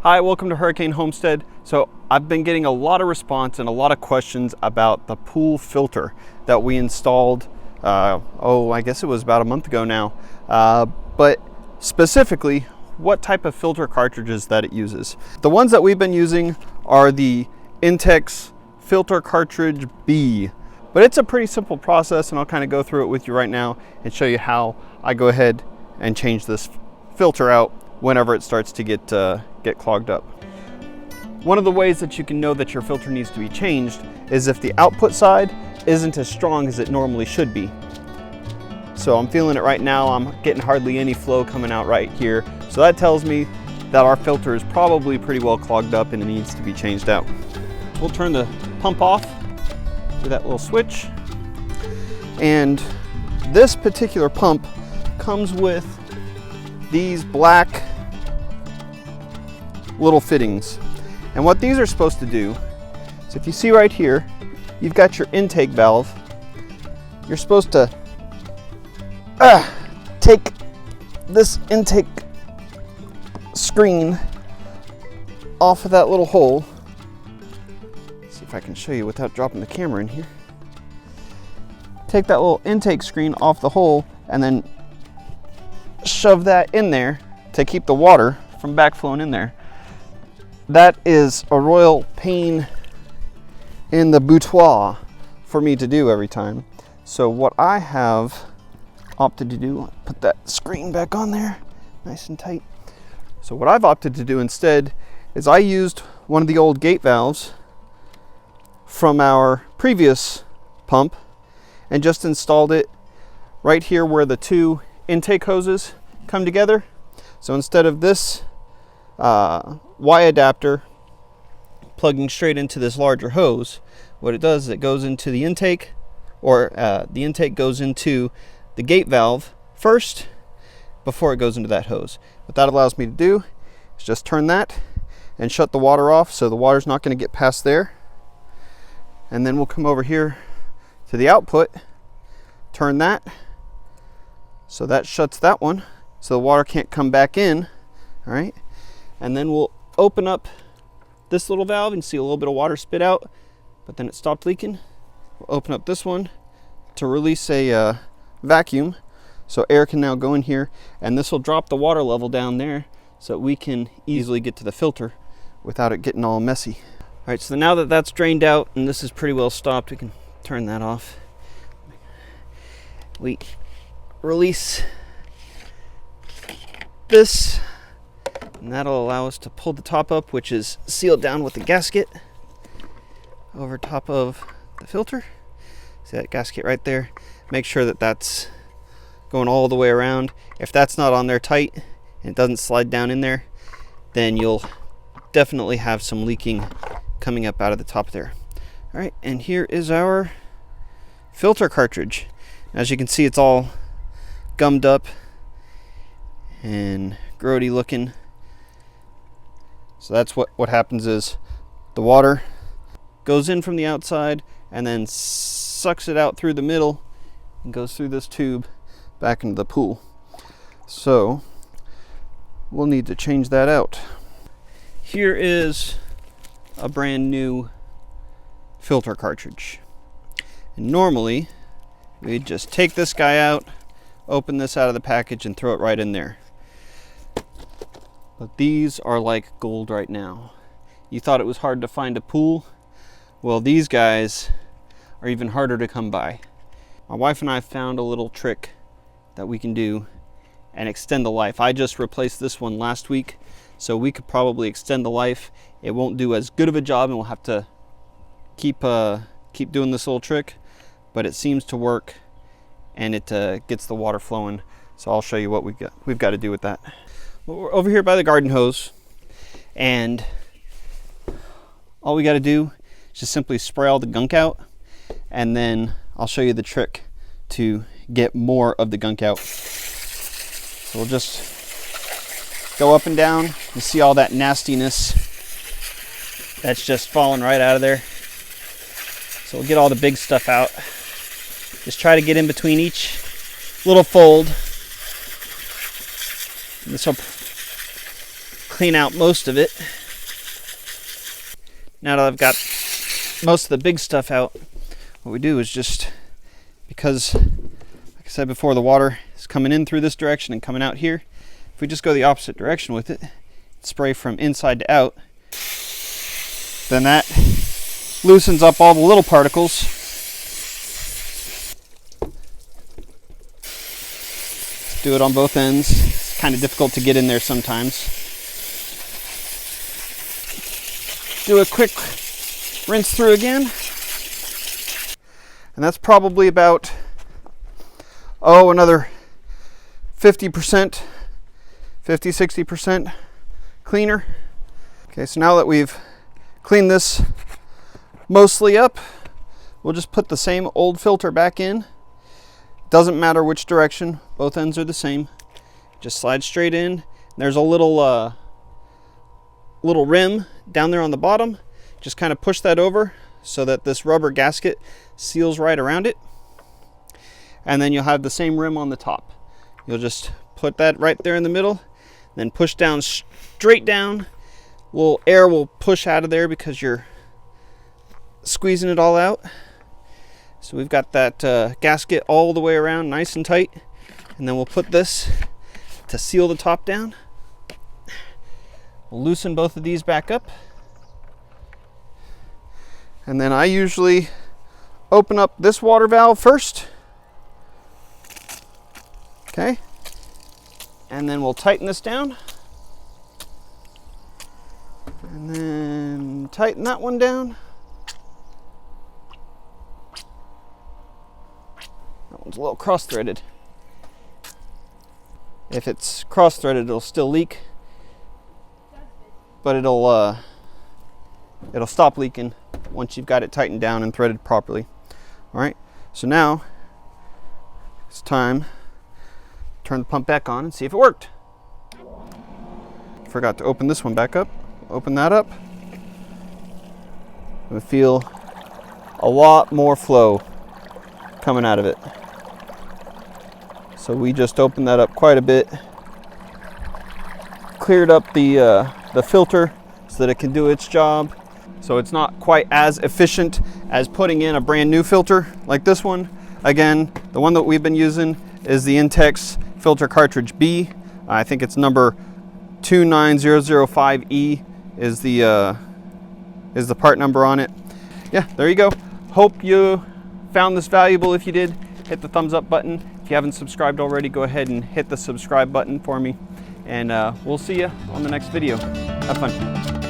Hi, welcome to Hurricane Homestead. So I've been getting a lot of response and a lot of questions about the pool filter that we installed, I guess it was about a month ago now. But specifically, what type of filter cartridges that it uses. The ones that we've been using are the Intex Filter Cartridge B. But it's a pretty simple process, and I'll kind of go through it with you right now and show you how I go ahead and change this filter out whenever it starts to get clogged up. One of the ways that you can know that your filter needs to be changed is if the output side isn't as strong as it normally should be. So I'm feeling it right now. I'm getting hardly any flow coming out right here. So that tells me that our filter is probably pretty well clogged up and it needs to be changed out. We'll turn the pump off with that little switch. And this particular pump comes with these black little fittings. And what these are supposed to do is, if you see right here, you've got your intake valve. You're supposed to take this intake screen off of that little hole. Let's see if I can show you without dropping the camera in here. Take that little intake screen off the hole and then shove that in there to keep the water from backflowing in there. That is a royal pain in the boutoir for me to do every time. So what I have opted to do, put that screen back on there nice and tight. So what I've opted to do instead is I used one of the old gate valves from our previous pump and just installed it right here where the two intake hoses come together. So instead of this Y adapter plugging straight into this larger hose, what it does is it goes into the intake, or the intake goes into the gate valve first before it goes into that hose. What that allows me to do is just turn that and shut the water off, so the water's not going to get past there. And then we'll come over here to the output, turn that, so that shuts that one, so the water can't come back in. All right, and then we'll open up this little valve and see a little bit of water spit out, but then it stopped leaking. We'll open up this one to release a vacuum, so air can now go in here, and this will drop the water level down there so that we can easily get to the filter without it getting all messy. All right, so now that that's drained out and this is pretty well stopped, we can turn that off. We release this, and that'll allow us to pull the top up, which is sealed down with the gasket over top of the filter. See that gasket right there? Make sure that that's going all the way around. If that's not on there tight and it doesn't slide down in there, then you'll definitely have some leaking coming up out of the top there. All right, and here is our filter cartridge. As you can see, it's all gummed up and grody looking. So that's what happens is the water goes in from the outside and then sucks it out through the middle and goes through this tube back into the pool. So we'll need to change that out. Here is a brand new filter cartridge. And normally we'd just take this guy out, open this out of the package and throw it right in there. But these are like gold right now. You thought it was hard to find a pool? Well, these guys are even harder to come by. My wife and I found a little trick that we can do and extend the life. I just replaced this one last week, so we could probably extend the life. It won't do as good of a job and we'll have to keep doing this little trick, but it seems to work and it gets the water flowing. So I'll show you what we've got to do with that. We're over here by the garden hose, and all we got to do is just simply spray all the gunk out, and then I'll show you the trick to get more of the gunk out. So we'll just go up and down. You see all that nastiness that's just falling right out of there. So we'll get all the big stuff out. Just try to get in between each little fold. This will clean out most of it. now that I've got most of the big stuff out, what we do is just, because like I said before, the water is coming in through this direction and coming out here. If we just go the opposite direction with it, spray from inside to out, then that loosens up all the little particles. Do it on both ends. It's kind of difficult to get in there sometimes. Do a quick rinse through again. And that's probably about, another 50%, 50-60% cleaner. Okay, so now that we've cleaned this mostly up, we'll just put the same old filter back in. Doesn't matter which direction, both ends are the same. Just slide straight in. There's a little rim down there on the bottom. Just kind of push that over so that this rubber gasket seals right around it. And then you'll have the same rim on the top. You'll just put that right there in the middle, then push down straight down. Little air will push out of there because you're squeezing it all out. So we've got that gasket all the way around nice and tight, and then we'll put this to seal the top down. We'll loosen both of these back up, and then I usually open up this water valve first. Okay, and then we'll tighten this down, and then tighten that one down. It's a little cross-threaded. If it's cross-threaded, it'll still leak, but it'll stop leaking once you've got it tightened down and threaded properly. All right, so now it's time to turn the pump back on and see if it worked. Forgot to open this one back up. Open that up. We feel a lot more flow coming out of it. So we just opened that up quite a bit, cleared up the filter so that it can do its job. So it's not quite as efficient as putting in a brand new filter like this one. Again, the one that we've been using is the Intex filter cartridge B. I think it's number 29005E is the part number on it. Yeah, there you go. Hope you found this valuable. If you did, hit the thumbs up button. If you haven't subscribed already, go ahead and hit the subscribe button for me. And we'll see you on the next video. Have fun.